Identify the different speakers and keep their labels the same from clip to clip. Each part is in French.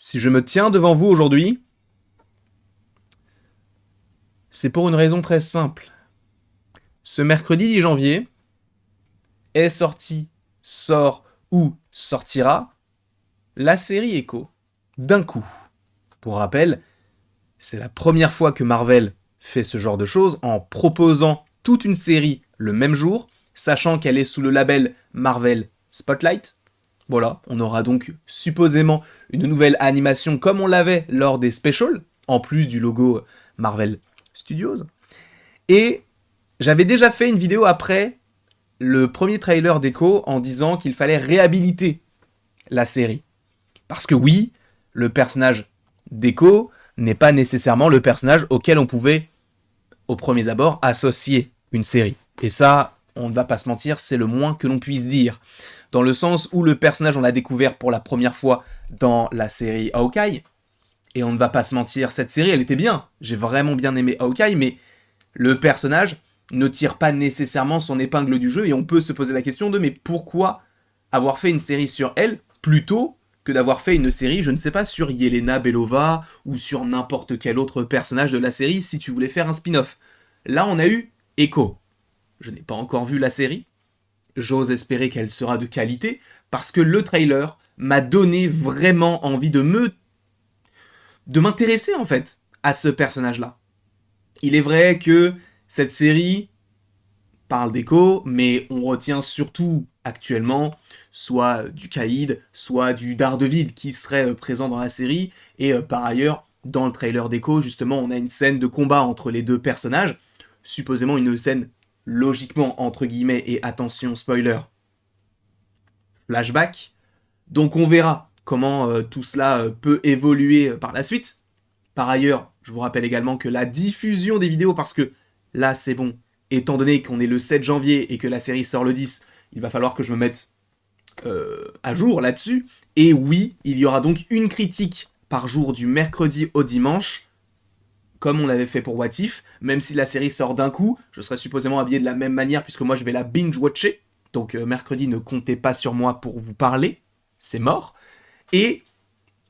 Speaker 1: Si je me tiens devant vous aujourd'hui, c'est pour une raison très simple. Ce mercredi 10 janvier est sorti, sort ou sortira la série Echo d'un coup. Pour rappel, c'est la première fois que Marvel fait ce genre de choses en proposant toute une série le même jour, sachant qu'elle est sous le label Marvel Spotlight. Voilà, on aura donc supposément une nouvelle animation comme on l'avait lors des specials, en plus du logo Marvel Studios. Et j'avais déjà fait une vidéo après le premier trailer d'Echo en disant qu'il fallait réhabiliter la série. Parce que oui, le personnage d'Echo n'est pas nécessairement le personnage auquel on pouvait, au premier abord, associer une série. Et ça, on ne va pas se mentir, c'est le moins que l'on puisse dire. Dans le sens où le personnage, on l'a découvert pour la première fois dans la série Hawkeye. Et on ne va pas se mentir, cette série, elle était bien. J'ai vraiment bien aimé Hawkeye, mais le personnage ne tire pas nécessairement son épingle du jeu. Et on peut se poser la question de, mais pourquoi avoir fait une série sur elle plutôt que d'avoir fait une série, je ne sais pas, sur Yelena Belova ou sur n'importe quel autre personnage de la série si tu voulais faire un spin-off. Là, on a eu Echo. Je n'ai pas encore vu la série. J'ose espérer qu'elle sera de qualité parce que le trailer m'a donné vraiment envie de m'intéresser en fait à ce personnage-là. Il est vrai que cette série parle d'Echo, mais on retient surtout actuellement soit du Caïd, soit du Daredevil qui serait présent dans la série. Et par ailleurs, dans le trailer d'Echo, justement, on a une scène de combat entre les deux personnages, supposément une scène logiquement entre guillemets, et attention spoiler, flashback. Donc on verra comment tout cela peut évoluer par la suite. Par ailleurs, je vous rappelle également que la diffusion des vidéos, parce que là c'est bon, étant donné qu'on est le 7 janvier et que la série sort le 10, il va falloir que je me mette à jour là-dessus. Et oui, il y aura donc une critique par jour du mercredi au dimanche, comme on l'avait fait pour What If, même si la série sort d'un coup, je serai supposément habillé de la même manière, puisque moi je vais la binge-watcher, donc mercredi ne comptez pas sur moi pour vous parler, c'est mort, et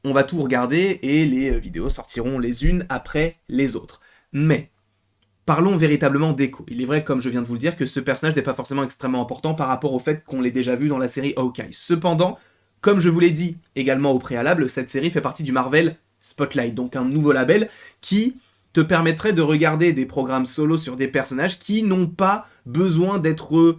Speaker 1: on va tout regarder, et les vidéos sortiront les unes après les autres. Mais, parlons véritablement d'Echo. Il est vrai, comme je viens de vous le dire, que ce personnage n'est pas forcément extrêmement important par rapport au fait qu'on l'ait déjà vu dans la série Hawkeye. Cependant, comme je vous l'ai dit également au préalable, cette série fait partie du Marvel Spotlight, donc un nouveau label qui te permettrait de regarder des programmes solo sur des personnages qui n'ont pas besoin d'être,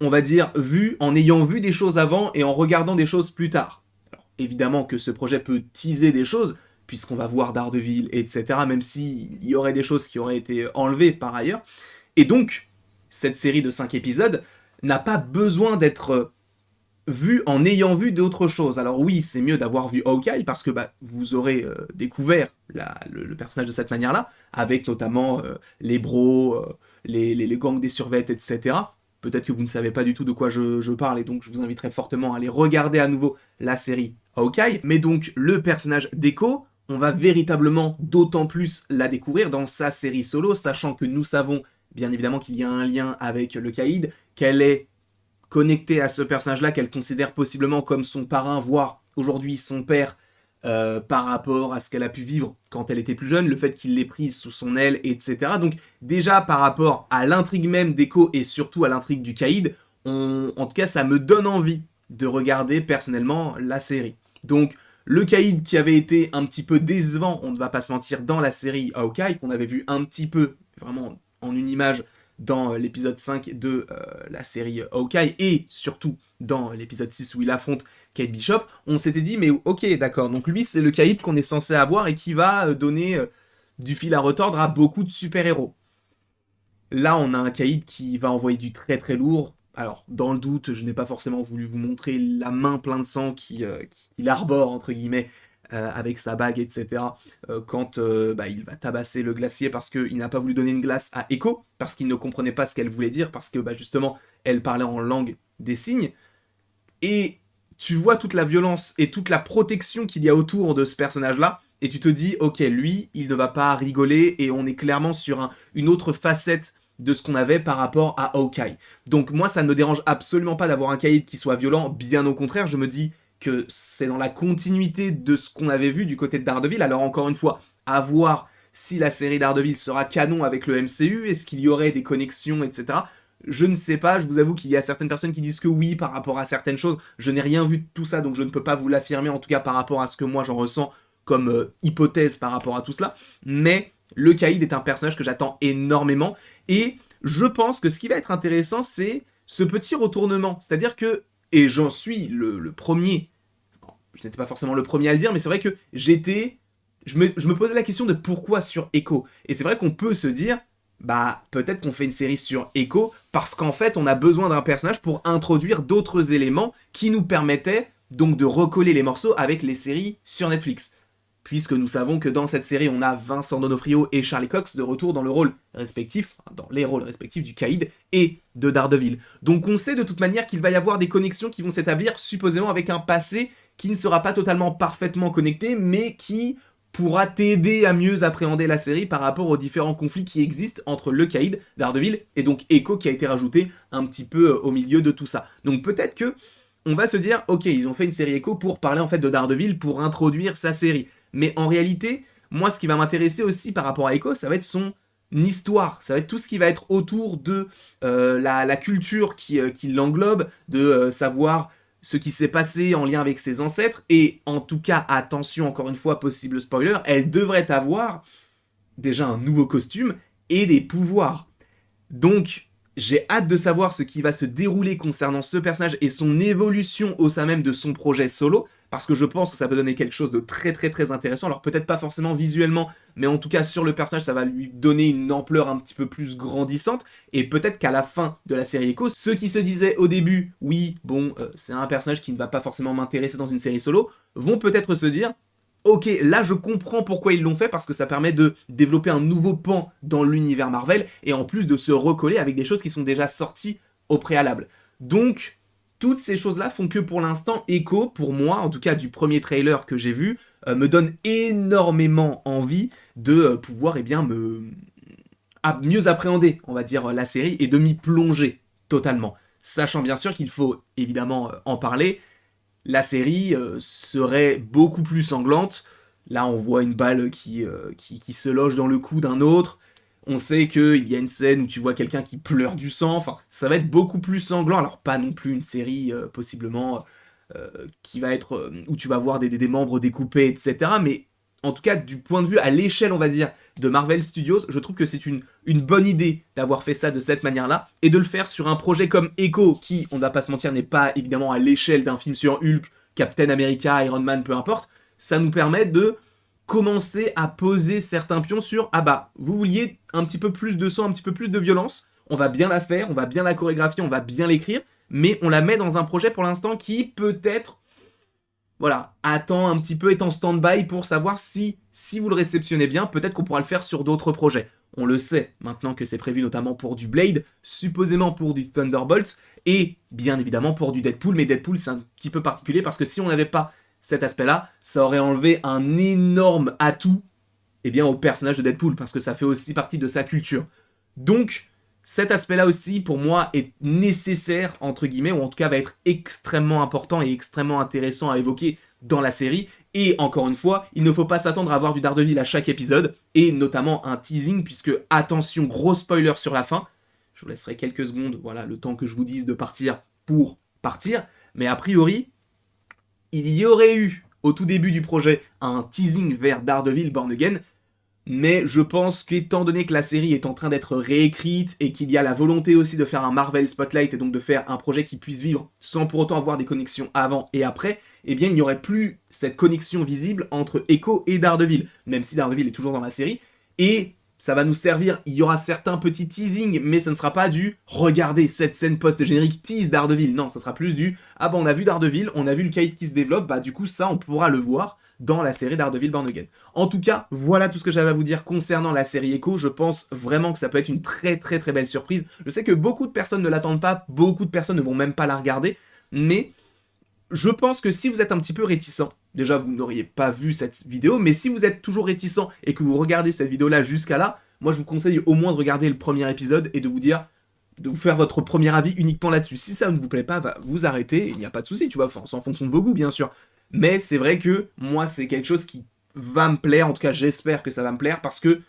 Speaker 1: on va dire, vus en ayant vu des choses avant et en regardant des choses plus tard. Alors, évidemment que ce projet peut teaser des choses, puisqu'on va voir Daredevil, etc., même s'il y aurait des choses qui auraient été enlevées par ailleurs. Et donc, cette série de 5 épisodes n'a pas besoin d'être vu en ayant vu d'autres choses. Alors oui, c'est mieux d'avoir vu Hawkeye parce que vous aurez découvert le personnage de cette manière-là, avec notamment les bros, les gangs des survêtes, etc. Peut-être que vous ne savez pas du tout de quoi je parle, et donc je vous inviterai fortement à aller regarder à nouveau la série Hawkeye. Mais donc, le personnage d'Echo, on va véritablement d'autant plus la découvrir dans sa série solo, sachant que nous savons bien évidemment qu'il y a un lien avec le Caïd, qu'elle est connectée à ce personnage-là, qu'elle considère possiblement comme son parrain, voire aujourd'hui son père, par rapport à ce qu'elle a pu vivre quand elle était plus jeune, le fait qu'il l'ait prise sous son aile, etc. Donc déjà par rapport à l'intrigue même d'Echo et surtout à l'intrigue du Caïd, en tout cas ça me donne envie de regarder personnellement la série. Donc le Caïd qui avait été un petit peu décevant, on ne va pas se mentir, dans la série Hawkeye, qu'on avait vu un petit peu, vraiment en une image, dans l'épisode 5 de la série Hawkeye, et surtout dans l'épisode 6 où il affronte Kate Bishop, on s'était dit, mais ok, d'accord, donc lui c'est le Caïd qu'on est censé avoir et qui va donner du fil à retordre à beaucoup de super-héros. Là, on a un Caïd qui va envoyer du très très lourd. Alors, dans le doute, je n'ai pas forcément voulu vous montrer la main pleine de sang qu'il arbore, entre guillemets, avec sa bague, etc. Quand il va tabasser le glacier parce qu'il n'a pas voulu donner une glace à Echo, parce qu'il ne comprenait pas ce qu'elle voulait dire, parce que justement, elle parlait en langue des signes. Et tu vois toute la violence et toute la protection qu'il y a autour de ce personnage-là, et tu te dis, ok, lui, il ne va pas rigoler, et on est clairement sur une autre facette de ce qu'on avait par rapport à Hawkeye. Donc moi, ça ne me dérange absolument pas d'avoir un Caïd qui soit violent, bien au contraire, je me dis, que c'est dans la continuité de ce qu'on avait vu du côté de Daredevil. Alors encore une fois, à voir si la série Daredevil sera canon avec le MCU, est-ce qu'il y aurait des connexions, etc. Je ne sais pas, je vous avoue qu'il y a certaines personnes qui disent que oui par rapport à certaines choses. Je n'ai rien vu de tout ça, donc je ne peux pas vous l'affirmer, en tout cas par rapport à ce que moi j'en ressens comme hypothèse par rapport à tout cela. Mais le Caïd est un personnage que j'attends énormément, et je pense que ce qui va être intéressant, c'est ce petit retournement. C'est-à-dire que, et j'en suis le premier, bon, je n'étais pas forcément le premier à le dire, mais c'est vrai que je me posais la question de pourquoi sur Echo. Et c'est vrai qu'on peut se dire, bah peut-être qu'on fait une série sur Echo parce qu'en fait on a besoin d'un personnage pour introduire d'autres éléments qui nous permettaient donc de recoller les morceaux avec les séries sur Netflix. Puisque nous savons que dans cette série on a Vincent D'Onofrio et Charlie Cox de retour dans le rôle respectif, dans les rôles respectifs du Caïd et de Daredevil. Donc on sait de toute manière qu'il va y avoir des connexions qui vont s'établir supposément avec un passé qui ne sera pas totalement parfaitement connecté, mais qui pourra t'aider à mieux appréhender la série par rapport aux différents conflits qui existent entre le Caïd, Daredevil, et donc Echo qui a été rajouté un petit peu au milieu de tout ça. Donc peut-être que on va se dire, ok, ils ont fait une série Echo pour parler en fait de Daredevil, pour introduire sa série. Mais en réalité, moi ce qui va m'intéresser aussi par rapport à Echo, ça va être son histoire, ça va être tout ce qui va être autour de la culture qui l'englobe, de savoir ce qui s'est passé en lien avec ses ancêtres, et en tout cas, attention, encore une fois, possible spoiler, elle devrait avoir déjà un nouveau costume et des pouvoirs. Donc, j'ai hâte de savoir ce qui va se dérouler concernant ce personnage et son évolution au sein même de son projet solo, parce que je pense que ça peut donner quelque chose de très très très intéressant. Alors peut-être pas forcément visuellement, mais en tout cas sur le personnage, ça va lui donner une ampleur un petit peu plus grandissante, et peut-être qu'à la fin de la série Echo, ceux qui se disaient au début, oui, bon, c'est un personnage qui ne va pas forcément m'intéresser dans une série solo, vont peut-être se dire, ok, là je comprends pourquoi ils l'ont fait, parce que ça permet de développer un nouveau pan dans l'univers Marvel, et en plus de se recoller avec des choses qui sont déjà sorties au préalable. Donc, toutes ces choses-là font que pour l'instant, Echo, pour moi, en tout cas du premier trailer que j'ai vu, me donne énormément envie de pouvoir mieux appréhender, on va dire, la série et de m'y plonger totalement. Sachant bien sûr qu'il faut évidemment en parler, la série serait beaucoup plus sanglante. Là, on voit une balle qui se loge dans le cou d'un autre. On sait qu'il y a une scène où tu vois quelqu'un qui pleure du sang. Enfin, ça va être beaucoup plus sanglant. Alors, pas non plus une série, possiblement, qui va être... où tu vas voir des membres découpés, etc. Mais en tout cas, du point de vue à l'échelle, on va dire, de Marvel Studios, je trouve que c'est une bonne idée d'avoir fait ça de cette manière-là, et de le faire sur un projet comme Echo, qui, on ne va pas se mentir, n'est pas évidemment à l'échelle d'un film sur Hulk, Captain America, Iron Man, peu importe. Ça nous permet de commencer à poser certains pions sur, ah bah, vous vouliez un petit peu plus de sang, un petit peu plus de violence, on va bien la faire, on va bien la chorégraphier, on va bien l'écrire, mais on la met dans un projet pour l'instant qui peut-être, voilà, attend un petit peu, est en stand-by pour savoir si vous le réceptionnez bien, peut-être qu'on pourra le faire sur d'autres projets. On le sait maintenant que c'est prévu notamment pour du Blade, supposément pour du Thunderbolts, et bien évidemment pour du Deadpool, mais Deadpool c'est un petit peu particulier parce que si on n'avait pas cet aspect-là, ça aurait enlevé un énorme atout au personnage de Deadpool, parce que ça fait aussi partie de sa culture. Donc, cet aspect-là aussi, pour moi, est nécessaire, entre guillemets, ou en tout cas va être extrêmement important et extrêmement intéressant à évoquer dans la série. Et encore une fois, il ne faut pas s'attendre à avoir du Daredevil à chaque épisode, et notamment un teasing, puisque, attention, gros spoiler sur la fin, je vous laisserai quelques secondes, voilà, le temps que je vous dise de partir pour partir, mais a priori, il y aurait eu, au tout début du projet, un teasing vers Daredevil Born Again, mais je pense qu'étant donné que la série est en train d'être réécrite et qu'il y a la volonté aussi de faire un Marvel Spotlight et donc de faire un projet qui puisse vivre sans pour autant avoir des connexions avant et après, eh bien il n'y aurait plus cette connexion visible entre Echo et Daredevil, même si Daredevil est toujours dans la série, et ça va nous servir, il y aura certains petits teasings, mais ce ne sera pas du « regardez, cette scène post-générique tease Daredevil », non, ça sera plus du « ah bah on a vu Daredevil, on a vu le Caïd qui se développe, bah du coup ça on pourra le voir », dans la série Daredevil Born Again. En tout cas, voilà tout ce que j'avais à vous dire concernant la série Echo. Je pense vraiment que ça peut être une très très très belle surprise. Je sais que beaucoup de personnes ne l'attendent pas, beaucoup de personnes ne vont même pas la regarder, mais je pense que si vous êtes un petit peu réticent, déjà vous n'auriez pas vu cette vidéo, mais si vous êtes toujours réticent et que vous regardez cette vidéo-là jusqu'à là, moi je vous conseille au moins de regarder le premier épisode et de vous dire de vous faire votre premier avis uniquement là-dessus. Si ça ne vous plaît pas, vous arrêtez, il n'y a pas de souci, tu vois, c'est en fonction de vos goûts, bien sûr. Mais c'est vrai que moi, c'est quelque chose qui va me plaire, en tout cas, j'espère que ça va me plaire, parce que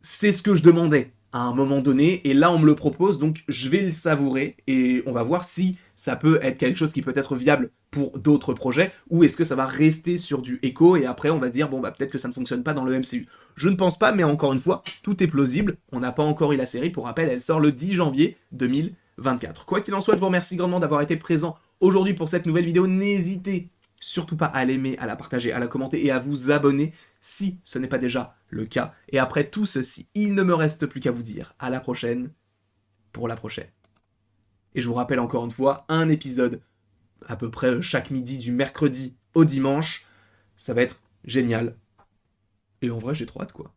Speaker 1: c'est ce que je demandais à un moment donné, et là, on me le propose, donc je vais le savourer, et on va voir si ça peut être quelque chose qui peut être viable pour d'autres projets, ou est-ce que ça va rester sur du Echo, et après, on va se dire, bon, bah, peut-être que ça ne fonctionne pas dans le MCU. Je ne pense pas, mais encore une fois, tout est plausible. On n'a pas encore eu la série. Pour rappel, elle sort le 10 janvier 2024. Quoi qu'il en soit, je vous remercie grandement d'avoir été présent aujourd'hui pour cette nouvelle vidéo. N'hésitez surtout pas à l'aimer, à la partager, à la commenter et à vous abonner si ce n'est pas déjà le cas. Et après tout ceci, il ne me reste plus qu'à vous dire à la prochaine pour la prochaine. Et je vous rappelle encore une fois, un épisode à peu près chaque midi du mercredi au dimanche. Ça va être génial. Et en vrai, j'ai trop hâte, quoi.